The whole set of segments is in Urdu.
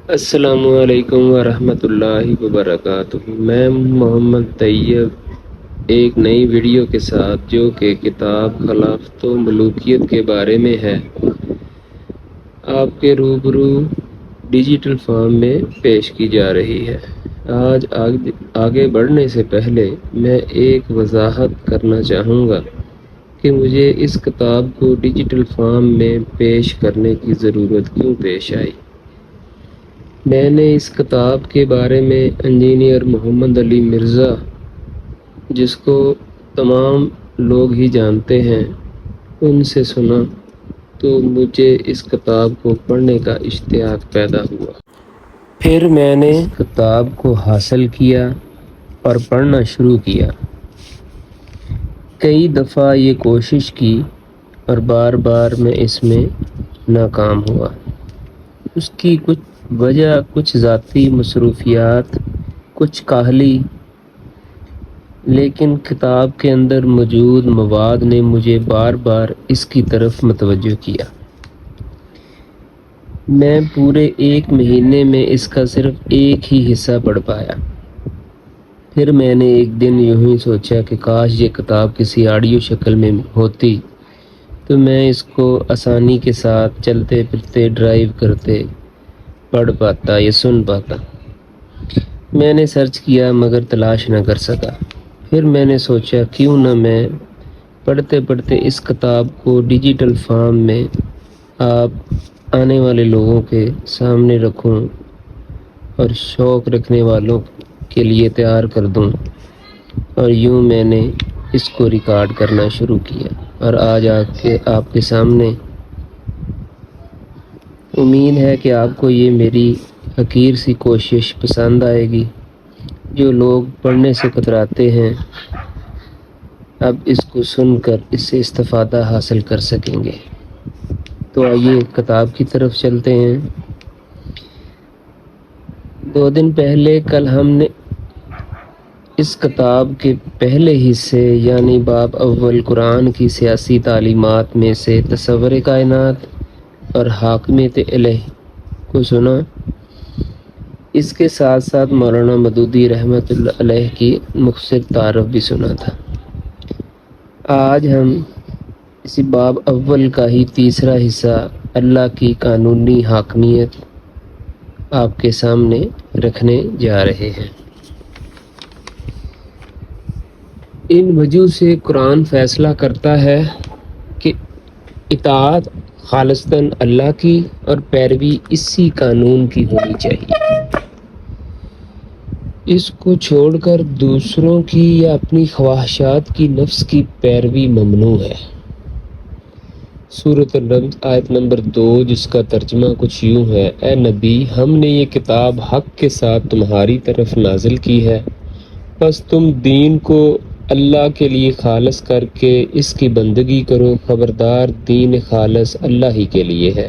السلام علیکم ورحمۃ اللہ وبرکاتہ۔ میں محمد طیب ایک نئی ویڈیو کے ساتھ جو کہ کتاب خلافت و ملوکیت کے بارے میں ہے آپ کے روبرو ڈیجیٹل فارم میں پیش کی جا رہی ہے۔ آج آگے بڑھنے سے پہلے میں ایک وضاحت کرنا چاہوں گا کہ مجھے اس کتاب کو ڈیجیٹل فارم میں پیش کرنے کی ضرورت کیوں پیش آئی۔ میں نے اس کتاب کے بارے میں انجینئر محمد علی مرزا، جس کو تمام لوگ ہی جانتے ہیں، ان سے سنا تو مجھے اس کتاب کو پڑھنے کا اشتیاق پیدا ہوا۔ پھر میں نے اس کتاب کو حاصل کیا اور پڑھنا شروع کیا۔ کئی دفعہ یہ کوشش کی اور بار بار میں اس میں ناکام ہوا۔ اس کی کچھ وجہ کچھ ذاتی مصروفیات، کچھ کاہلی، لیکن کتاب کے اندر موجود مواد نے مجھے بار بار اس کی طرف متوجہ کیا۔ میں پورے ایک مہینے میں اس کا صرف ایک ہی حصہ پڑھ پایا۔ پھر میں نے ایک دن یوں ہی سوچا کہ کاش یہ کتاب کسی آڈیو شکل میں ہوتی تو میں اس کو آسانی کے ساتھ چلتے پھرتے ڈرائیو کرتے پڑھ پاتا یا سن پاتا۔ میں نے سرچ کیا مگر تلاش نہ کر سکا۔ پھر میں نے سوچا کیوں نہ میں پڑھتے پڑھتے اس کتاب کو ڈیجیٹل فارم میں آپ آنے والے لوگوں کے سامنے رکھوں اور شوق رکھنے والوں کے لیے تیار کر دوں، اور یوں میں نے اس کو ریکارڈ کرنا شروع کیا اور آج آپ کے سامنے۔ امید ہے کہ آپ کو یہ میری حقیر سی کوشش پسند آئے گی۔ جو لوگ پڑھنے سے کتراتے ہیں اب اس کو سن کر اس سے استفادہ حاصل کر سکیں گے۔ تو آئیے کتاب کی طرف چلتے ہیں۔ 2 دن پہلے کل ہم نے اس کتاب کے پہلے حصے یعنی باب اول قرآن کی سیاسی تعلیمات میں سے تصور کائنات اور حاکمیت الہ کو سنا۔ اس کے ساتھ ساتھ مولانا مودودی رحمۃ اللہ علیہ کی مختصر تعارف بھی سنا تھا۔ آج ہم اسی باب اول کا ہی تیسرا حصہ اللہ کی قانونی حاکمیت آپ کے سامنے رکھنے جا رہے ہیں۔ ان وجوہ سے قرآن فیصلہ کرتا ہے کہ اطاعت خالصتاً اللہ کی اور پیروی اسی قانون کی ہونی چاہیے۔ اس کو چھوڑ کر دوسروں کی یا اپنی خواہشات کی نفس کی پیروی ممنوع ہے۔ سورۃ الرمز آیت نمبر 2، جس کا ترجمہ کچھ یوں ہے: اے نبی، ہم نے یہ کتاب حق کے ساتھ تمہاری طرف نازل کی ہے، بس تم دین کو اللہ کے لیے خالص کر کے اس کی بندگی کرو، خبردار دین خالص اللہ ہی کے لیے ہے۔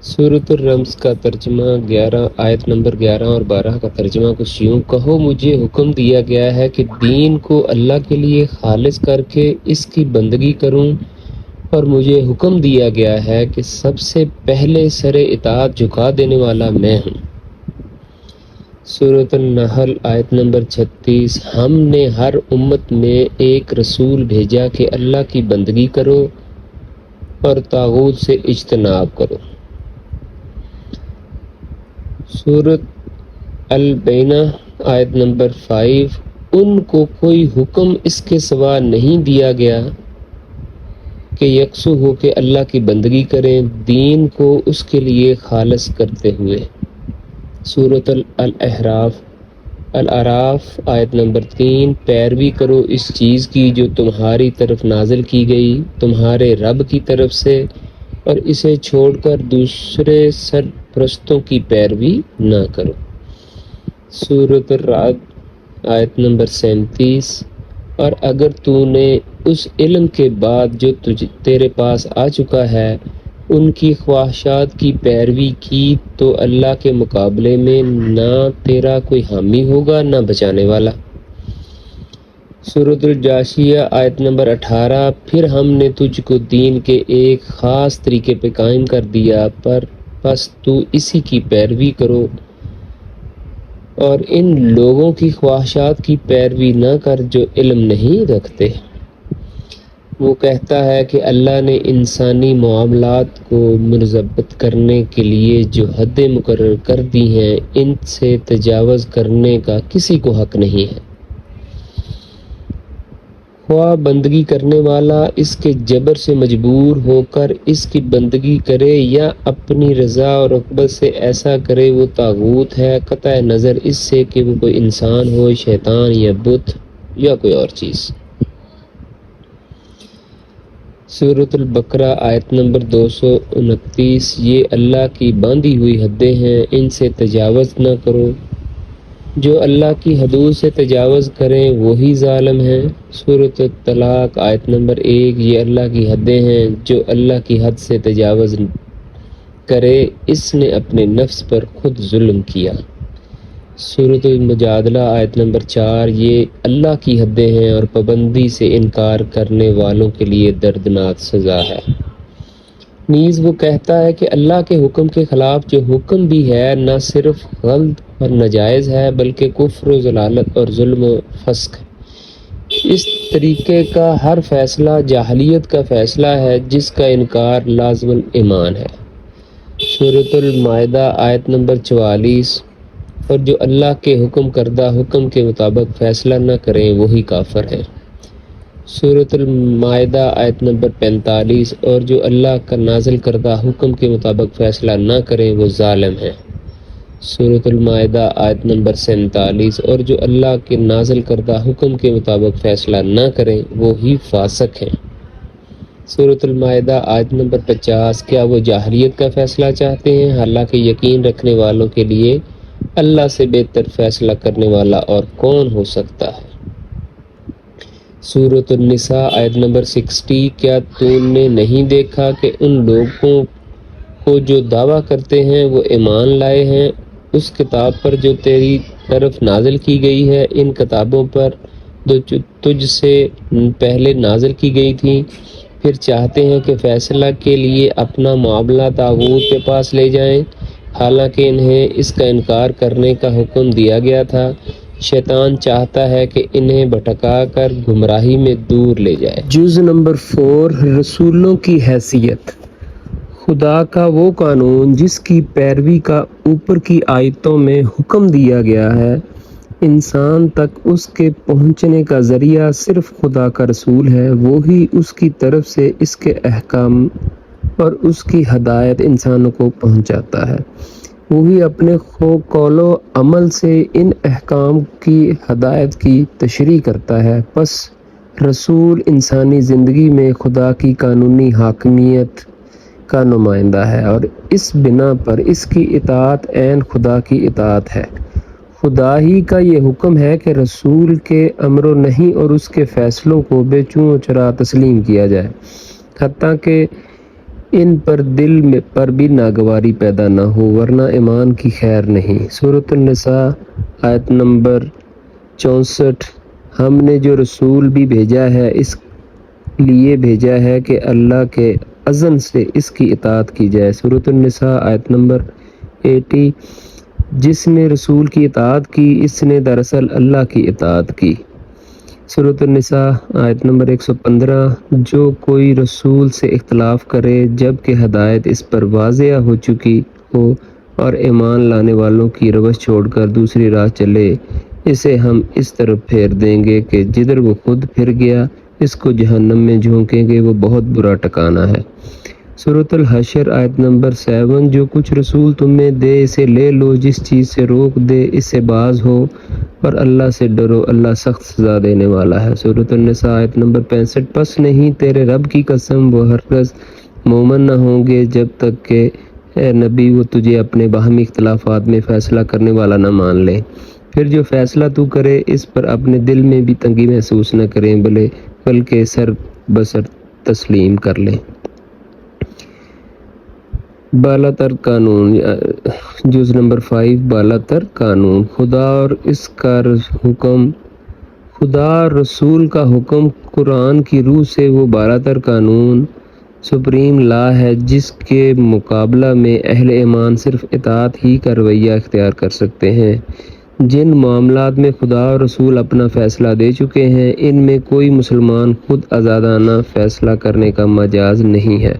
سورۃ الرمز کا ترجمہ آیت نمبر 11 اور 12 کا ترجمہ کچھ یوں: کہو مجھے حکم دیا گیا ہے کہ دین کو اللہ کے لیے خالص کر کے اس کی بندگی کروں، اور مجھے حکم دیا گیا ہے کہ سب سے پہلے سر اطاعت جھکا دینے والا میں ہوں۔ سورۃ النحل آیت نمبر 36: ہم نے ہر امت میں ایک رسول بھیجا کہ اللہ کی بندگی کرو اور طاغوت سے اجتناب کرو۔ سورۃ البینہ آیت نمبر 5: ان کو کوئی حکم اس کے سوا نہیں دیا گیا کہ یکسو ہو کے اللہ کی بندگی کریں، دین کو اس کے لیے خالص کرتے ہوئے۔ سورۃ الاعراف آیت نمبر 3: پیروی کرو اس چیز کی جو تمہاری طرف نازل کی گئی تمہارے رب کی طرف سے، اور اسے چھوڑ کر دوسرے سرپرستوں کی پیروی نہ کرو۔ سورۃ الرعد آیت نمبر 37: اور اگر تو نے اس علم کے بعد جو تیرے پاس آ چکا ہے ان کی خواہشات کی پیروی کی تو اللہ کے مقابلے میں نہ تیرا کوئی حامی ہوگا نہ بچانے والا۔ سورۃ الجاشیہ آیت نمبر 18: پھر ہم نے تجھ کو دین کے ایک خاص طریقے پہ قائم کر دیا، پر بس تو اسی کی پیروی کرو اور ان لوگوں کی خواہشات کی پیروی نہ کر جو علم نہیں رکھتے۔ وہ کہتا ہے کہ اللہ نے انسانی معاملات کو مرتب کرنے کے لیے جو حدیں مقرر کر دی ہیں ان سے تجاوز کرنے کا کسی کو حق نہیں ہے، خواہ بندگی کرنے والا اس کے جبر سے مجبور ہو کر اس کی بندگی کرے یا اپنی رضا اور رغبت سے ایسا کرے، وہ طاغوت ہے، قطع نظر اس سے کہ وہ کوئی انسان ہو، شیطان یا بت یا کوئی اور چیز۔ سورۃ البقرہ آیت نمبر 229۔ یہ اللہ کی باندھی ہوئی حدیں ہیں، ان سے تجاوز نہ کرو، جو اللہ کی حدود سے تجاوز کریں وہی ظالم ہیں۔ سورۃ الطلاق آیت نمبر 1۔ یہ اللہ کی حدیں ہیں، جو اللہ کی حد سے تجاوز کرے اس نے اپنے نفس پر خود ظلم کیا۔ سورۃ المجادلہ آیت نمبر 4۔ یہ اللہ کی حدیں ہیں اور پابندی سے انکار کرنے والوں کے لیے دردناک سزا ہے۔ نیز وہ کہتا ہے کہ اللہ کے حکم کے خلاف جو حکم بھی ہے نہ صرف غلط اور ناجائز ہے بلکہ کفر و ضلالت اور ظلم و فسق ہے۔ اس طریقے کا ہر فیصلہ جاہلیت کا فیصلہ ہے جس کا انکار لازم الایمان ہے۔ سورۃ المائدہ آیت نمبر 44۔ اور جو اللہ کے حکم کردہ حکم کے مطابق فیصلہ نہ کریں وہی کافر ہیں۔ سورۃ المائدہ آیت نمبر 45۔ اور جو اللہ کا نازل کردہ حکم کے مطابق فیصلہ نہ کریں وہ ظالم ہیں۔ سورۃ المائدہ آیت نمبر 47۔ اور جو اللہ کے نازل کردہ حکم کے مطابق فیصلہ نہ کریں وہی فاسق ہیں۔ سورۃ المائدہ آیت نمبر 50۔ کیا وہ جاہلیت کا فیصلہ چاہتے ہیں حالانکہ یقین رکھنے والوں کے لیے اللہ سے بہتر فیصلہ کرنے والا اور کون ہو سکتا ہے۔ سورۃ النساء آیت نمبر 60۔ کیا تم نے نہیں دیکھا کہ ان لوگوں کو جو دعویٰ کرتے ہیں وہ ایمان لائے ہیں اس کتاب پر جو تیری طرف نازل کی گئی ہے، ان کتابوں پر جو تجھ سے پہلے نازل کی گئی تھی، پھر چاہتے ہیں کہ فیصلہ کے لیے اپنا معاملہ طاغوت کے پاس لے جائیں حالانکہ انہیں اس کا انکار کرنے کا حکم دیا گیا تھا۔ شیطان چاہتا ہے کہ انہیں بھٹکا کر گمراہی میں دور لے جائے۔ جز نمبر 4۔ رسولوں کی حیثیت۔ خدا کا وہ قانون جس کی پیروی کا اوپر کی آیتوں میں حکم دیا گیا ہے، انسان تک اس کے پہنچنے کا ذریعہ صرف خدا کا رسول ہے، وہی اس کی طرف سے اس کے احکام اور اس کی ہدایت انسانوں کو پہنچاتا ہے، وہی اپنے قول و عمل سے ان احکام کی ہدایت کی تشریح کرتا ہے۔ پس رسول انسانی زندگی میں خدا کی قانونی حاکمیت کا نمائندہ ہے اور اس بنا پر اس کی اطاعت عین خدا کی اطاعت ہے۔ خدا ہی کا یہ حکم ہے کہ رسول کے امر و نہی اور اس کے فیصلوں کو بے چون و چرا تسلیم کیا جائے، حتیٰ کہ ان پر دل میں پر بھی ناگواری پیدا نہ ہو، ورنہ ایمان کی خیر نہیں۔ سورۃ النساء آیت نمبر 64۔ ہم نے جو رسول بھی بھیجا ہے اس لیے بھیجا ہے کہ اللہ کے اذن سے اس کی اطاعت کی جائے۔ سورۃ النساء آیت نمبر 80۔ جس نے رسول کی اطاعت کی اس نے دراصل اللہ کی اطاعت کی۔ سورۃ النساء آیت نمبر 115۔ جو کوئی رسول سے اختلاف کرے جب کہ ہدایت اس پر واضح ہو چکی ہو اور ایمان لانے والوں کی روش چھوڑ کر دوسری راہ چلے، اسے ہم اس طرف پھیر دیں گے کہ جدھر وہ خود پھر گیا اس کو جہنم میں جھونکیں گے، وہ بہت برا ٹھکانہ ہے۔ سورۃ الحشر آیت نمبر 7۔ جو کچھ رسول تمہیں دے اسے لے لو، جس چیز سے روک دے اس سے باز ہو اور اللہ سے ڈرو، اللہ سخت سزا دینے والا ہے۔ سورۃ النساء آیت نمبر 65۔ پس نہیں تیرے رب کی قسم وہ ہرگز مومن نہ ہوں گے جب تک کہ اے نبی وہ تجھے اپنے باہمی اختلافات میں فیصلہ کرنے والا نہ مان لیں، پھر جو فیصلہ تو کرے اس پر اپنے دل میں بھی تنگی محسوس نہ کریں بلکہ سر بسر تسلیم کر لیں۔ بالا تر قانون۔ جز نمبر 5۔ بالا تر قانون۔ خدا اور اس کا حکم، خدا اور رسول کا حکم، قرآن کی روح سے وہ بالا تر قانون سپریم لا ہے جس کے مقابلہ میں اہل ایمان صرف اطاعت ہی کا رویہ اختیار کر سکتے ہیں۔ جن معاملات میں خدا اور رسول اپنا فیصلہ دے چکے ہیں ان میں کوئی مسلمان خود آزادانہ فیصلہ کرنے کا مجاز نہیں ہے۔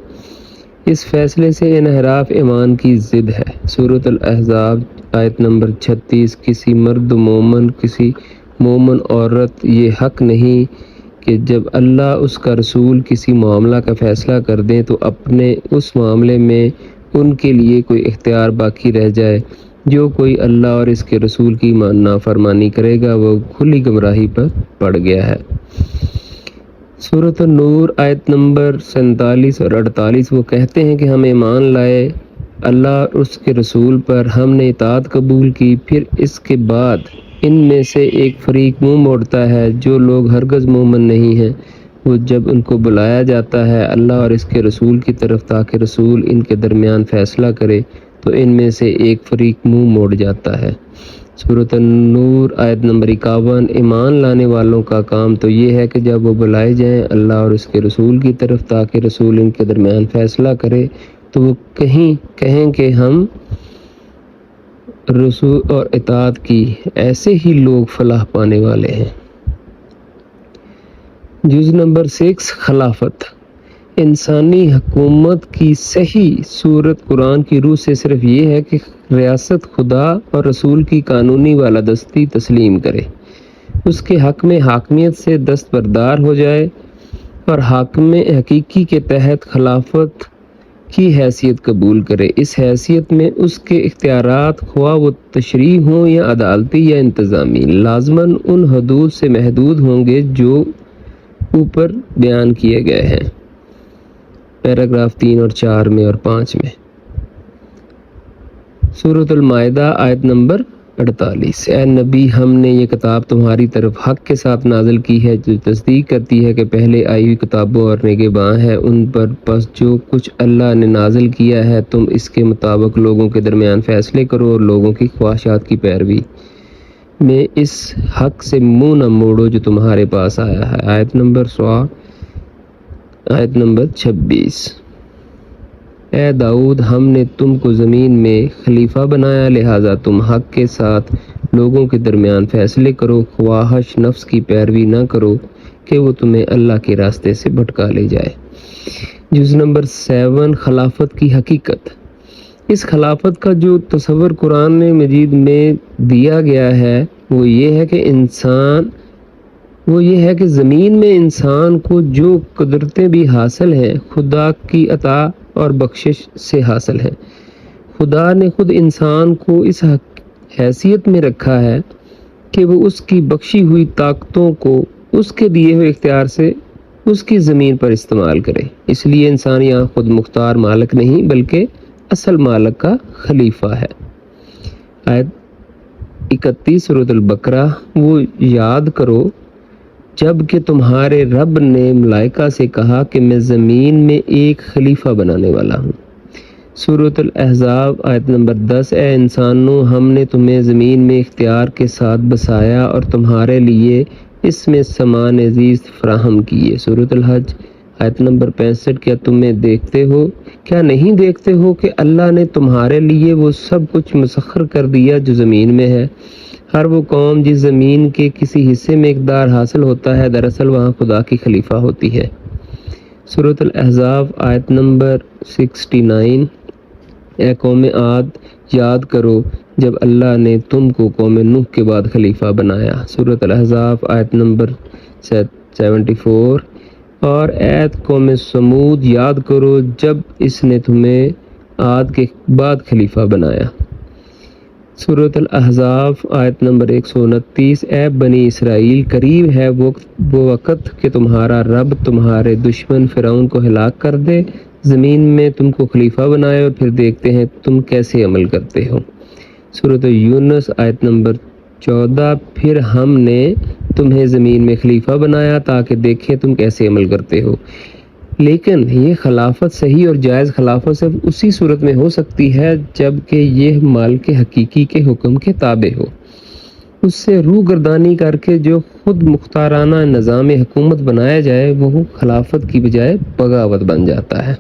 اس فیصلے سے انحراف ایمان کی ضد ہے۔ سورۃ الاحزاب آیت نمبر 36۔ کسی مرد مومن کسی مومن عورت یہ حق نہیں کہ جب اللہ اس کا رسول کسی معاملہ کا فیصلہ کر دیں تو اپنے اس معاملے میں ان کے لیے کوئی اختیار باقی رہ جائے۔ جو کوئی اللہ اور اس کے رسول کی نافرمانی کرے گا وہ کھلی گمراہی پر پڑ گیا ہے۔ سورۃ النور آیت نمبر 47 اور 48۔ وہ کہتے ہیں کہ ہم ایمان لائے اللہ اور اس کے رسول پر، ہم نے اطاعت قبول کی، پھر اس کے بعد ان میں سے ایک فریق منہ موڑتا ہے جو لوگ ہرگز مومن نہیں ہیں۔ وہ جب ان کو بلایا جاتا ہے اللہ اور اس کے رسول کی طرف تاکہ رسول ان کے درمیان فیصلہ کرے تو ان میں سے ایک فریق منہ موڑ جاتا ہے۔ سورۃ النور آیت نمبر 51۔ ایمان لانے والوں کا کام تو یہ ہے کہ جب وہ بلائے جائیں اللہ اور اس کے رسول کی طرف تاکہ رسول ان کے درمیان فیصلہ کرے تو وہ کہیں کہ ہم رسول اور اطاعت کی، ایسے ہی لوگ فلاح پانے والے ہیں۔ جز نمبر 6 خلافت۔ انسانی حکومت کی صحیح صورت قرآن کی روح سے صرف یہ ہے کہ ریاست خدا اور رسول کی قانونی بالادستی تسلیم کرے، اس کے حق میں حاکمیت سے دستبردار ہو جائے اور حاکم حقیقی کے تحت خلافت کی حیثیت قبول کرے۔ اس حیثیت میں اس کے اختیارات خواہ وہ تشریعی ہوں یا عدالتی یا انتظامی لازماً ان حدود سے محدود ہوں گے جو اوپر بیان کیے گئے ہیں پیراگراف 3 اور 4 میں اور 5 میں۔ سورۃ المائدہ آیت نمبر 48۔ اے نبی ہم نے یہ کتاب تمہاری طرف حق کے ساتھ نازل کی ہے جو تصدیق کرتی ہے کہ پہلے آئی ہوئی کتابوں اور نگہباں ہیں ان پر، پس جو کچھ اللہ نے نازل کیا ہے تم اس کے مطابق لوگوں کے درمیان فیصلے کرو اور لوگوں کی خواہشات کی پیروی میں اس حق سے منہ نہ موڑو جو تمہارے پاس آیا ہے۔ آیت نمبر 26۔ اے داؤد ہم نے تم کو زمین میں خلیفہ بنایا لہٰذا تم حق کے ساتھ لوگوں کے درمیان فیصلے کرو، خواہش نفس کی پیروی نہ کرو کہ وہ تمہیں اللہ کے راستے سے بھٹکا لے جائے۔ جز نمبر 7 خلافت کی حقیقت۔ اس خلافت کا جو تصور قرآن مجید میں دیا گیا ہے وہ یہ ہے کہ زمین میں انسان کو جو قدرتیں بھی حاصل ہیں خدا کی عطا اور بخشش سے حاصل ہیں۔ خدا نے خود انسان کو اس حیثیت میں رکھا ہے کہ وہ اس کی بخشی ہوئی طاقتوں کو اس کے دیے ہوئے اختیار سے اس کی زمین پر استعمال کرے۔ اس لیے انسان یہاں خود مختار مالک نہیں بلکہ اصل مالک کا خلیفہ ہے۔ آیت 31 سورۃ البقرہ۔ وہ یاد کرو جب کہ تمہارے رب نے ملائکہ سے کہا کہ میں زمین میں ایک خلیفہ بنانے والا ہوں۔ سورۃ الاحزاب آیت نمبر 10۔ اے انسانوں ہم نے تمہیں زمین میں اختیار کے ساتھ بسایا اور تمہارے لیے اس میں سامان عزیز فراہم کیے۔ سورۃ الحج آیت نمبر 65۔ کیا نہیں دیکھتے ہو کہ اللہ نے تمہارے لیے وہ سب کچھ مسخر کر دیا جو زمین میں ہے؟ ہر وہ قوم جس زمین کے کسی حصے میں اقتدار حاصل ہوتا ہے دراصل وہاں خدا کی خلیفہ ہوتی ہے۔ سورۃ الاحزاب آیت نمبر 69۔ اے قوم عاد یاد کرو جب اللہ نے تم کو قوم نوح کے بعد خلیفہ بنایا۔ سورۃ الاحزاب آیت نمبر 74۔ اور اے قوم سمود یاد کرو جب اس نے تمہیں عاد کے بعد خلیفہ بنایا۔ سورۃ الاحزاب آیت نمبر 129۔ اے بنی اسرائیل قریب ہے وہ وقت کہ تمہارا رب تمہارے دشمن فرعون کو ہلاک کر دے، زمین میں تم کو خلیفہ بنائے اور پھر دیکھتے ہیں تم کیسے عمل کرتے ہو۔ سورۃ یونس آیت نمبر 14۔ پھر ہم نے تمہیں زمین میں خلیفہ بنایا تاکہ دیکھیں تم کیسے عمل کرتے ہو۔ لیکن یہ خلافت صحیح اور جائز خلافت صرف اسی صورت میں ہو سکتی ہے جب کہ یہ مالک حقیقی کے حکم کے تابع ہو۔ اس سے روگردانی کر کے جو خود مختارانہ نظام حکومت بنایا جائے وہ خلافت کی بجائے بغاوت بن جاتا ہے۔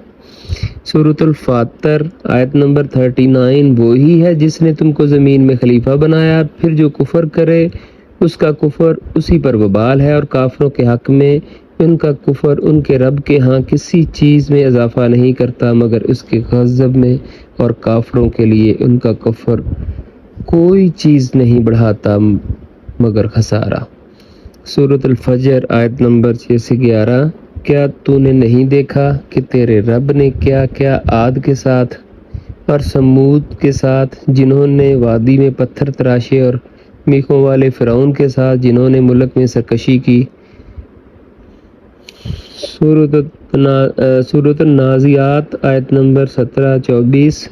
سورۃ الفاتر آیت نمبر 39 وہی ہے جس نے تم کو زمین میں خلیفہ بنایا، پھر جو کفر کرے اس کا کفر اسی پر وبال ہے، اور کافروں کے حق میں ان کا کفر ان کے رب کے ہاں کسی چیز میں اضافہ نہیں کرتا مگر اس کے غضب میں، اور کافروں کے لیے ان کا کفر کوئی چیز نہیں بڑھاتا مگر خسارہ۔ سورۃ الفجر آیت نمبر 6 سے 11 کیا تو نے نہیں دیکھا کہ تیرے رب نے کیا کیا عاد کے ساتھ اور سمود کے ساتھ جنہوں نے وادی میں پتھر تراشے، اور میخوں والے فرعون کے ساتھ جنہوں نے ملک میں سرکشی کی۔ سورۃ النازعات آیت نمبر 17-24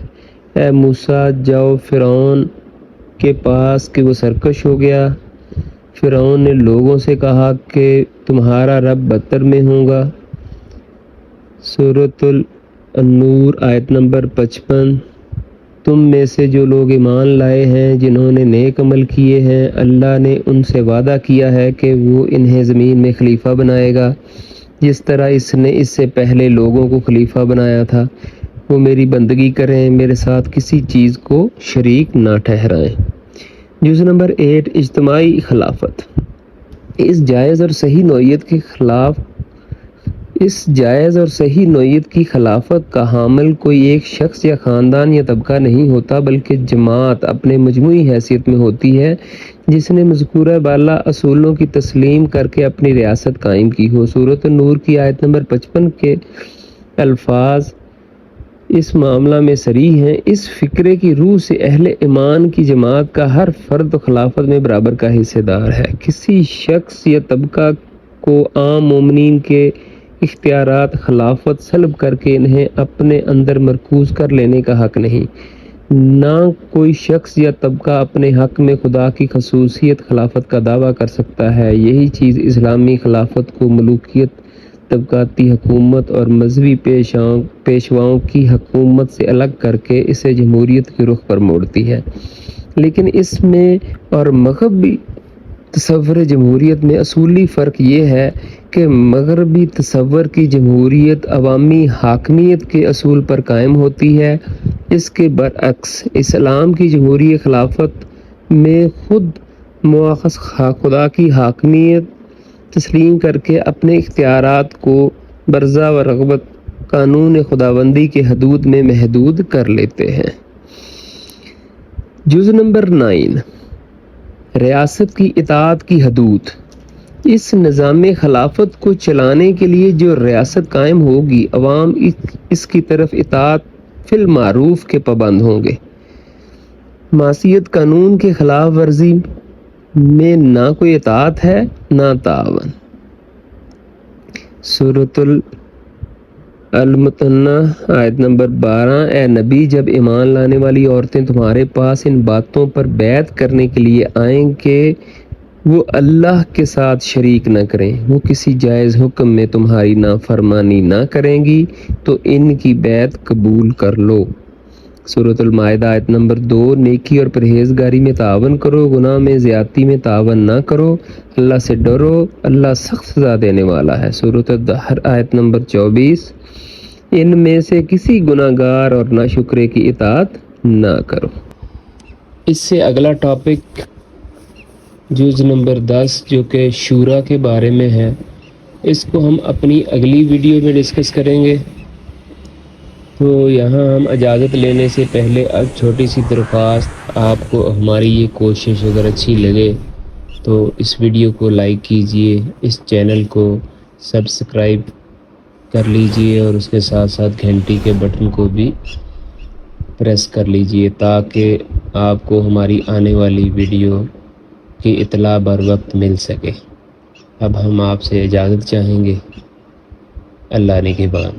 اے موسیٰ جاؤ فرعون کے پاس کہ وہ سرکش ہو گیا۔ فرعون نے لوگوں سے کہا کہ تمہارا رب بدتر میں ہوگا۔ سورۃ النور آیت نمبر 55 تم میں سے جو لوگ ایمان لائے ہیں جنہوں نے نیک عمل کیے ہیں، اللہ نے ان سے وعدہ کیا ہے کہ وہ انہیں زمین میں خلیفہ بنائے گا جس طرح اس نے اس سے پہلے لوگوں کو خلیفہ بنایا تھا۔ وہ میری بندگی کریں، میرے ساتھ کسی چیز کو شریک نہ ٹھہرائیں۔ جز نمبر 8 اجتماعی خلافت۔ اس جائز اور صحیح نوعیت کی خلافت کا حامل کوئی ایک شخص یا خاندان یا طبقہ نہیں ہوتا بلکہ جماعت اپنے مجموعی حیثیت میں ہوتی ہے جس نے مذکورہ بالا اصولوں کی تسلیم کر کے اپنی ریاست قائم کی ہو۔ سورۃ النور کی آیت نمبر 55 کے الفاظ اس معاملہ میں صریح ہیں۔ اس فکرے کی روح سے اہل ایمان کی جماعت کا ہر فرد خلافت میں برابر کا حصہ دار ہے۔ کسی شخص یا طبقہ کو عام مومنین کے اختیارات خلافت سلب کر کے انہیں اپنے اندر مرکوز کر لینے کا حق نہیں۔ نہ کوئی شخص یا طبقہ اپنے حق میں خدا کی خصوصیت خلافت کا دعویٰ کر سکتا ہے۔ یہی چیز اسلامی خلافت کو ملوکیت، طبقاتی حکومت اور مذہبی پیشواؤں کی حکومت سے الگ کر کے اسے جمہوریت کے رخ پر موڑتی ہے۔ لیکن اس میں اور مغربی تصور جمہوریت میں اصولی فرق یہ ہے کہ مغربی تصور کی جمہوریت عوامی حاکمیت کے اصول پر قائم ہوتی ہے۔ اس کے برعکس اسلام کی جمہوری خلافت میں خود مواخذ خدا کی حاکمیت تسلیم کر کے اپنے اختیارات کو برضا و رغبت قانون خداوندی کے حدود میں محدود کر لیتے ہیں۔ جز نمبر 9 ریاست کی اطاعت کی حدود۔ اس نظام خلافت کو چلانے کے لیے جو ریاست قائم ہوگی، عوام اس کی طرف اطاعت فی المعروف کے پابند ہوں گے۔ معصیت قانون کے خلاف ورزی میں نہ کوئی اطاعت ہے نہ تعاون۔ سورۃ الممتحنہ آیت نمبر 12 اے نبی جب ایمان لانے والی عورتیں تمہارے پاس ان باتوں پر بیعت کرنے کے لیے آئیں کہ وہ اللہ کے ساتھ شریک نہ کریں، وہ کسی جائز حکم میں تمہاری نافرمانی نہ کریں گی تو ان کی بیعت قبول کر لو۔ سورۃ المائدہ آیت نمبر 2 نیکی اور پرہیزگاری میں تعاون کرو، گناہ میں زیادتی میں تعاون نہ کرو، اللہ سے ڈرو، اللہ سخت سزا دینے والا ہے۔ سورۃ الدہر آیت نمبر 24 ان میں سے کسی گناہ گار اور ناشکرے کی اطاعت نہ کرو۔ اس سے اگلا ٹاپک جز نمبر 10 جو کہ شورا کے بارے میں ہے، اس کو ہم اپنی اگلی ویڈیو میں ڈسکس کریں گے۔ تو یہاں ہم اجازت لینے سے پہلے اب چھوٹی سی درخواست، آپ کو ہماری یہ کوشش اگر اچھی لگے تو اس ویڈیو کو لائک کیجئے، اس چینل کو سبسکرائب کر لیجئے اور اس کے ساتھ ساتھ گھنٹی کے بٹن کو بھی پریس کر لیجئے تاکہ آپ کو ہماری آنے والی ویڈیو کی اطلاع بر وقت مل سکے۔ اب ہم آپ سے اجازت چاہیں گے۔ اللہ نگہبان۔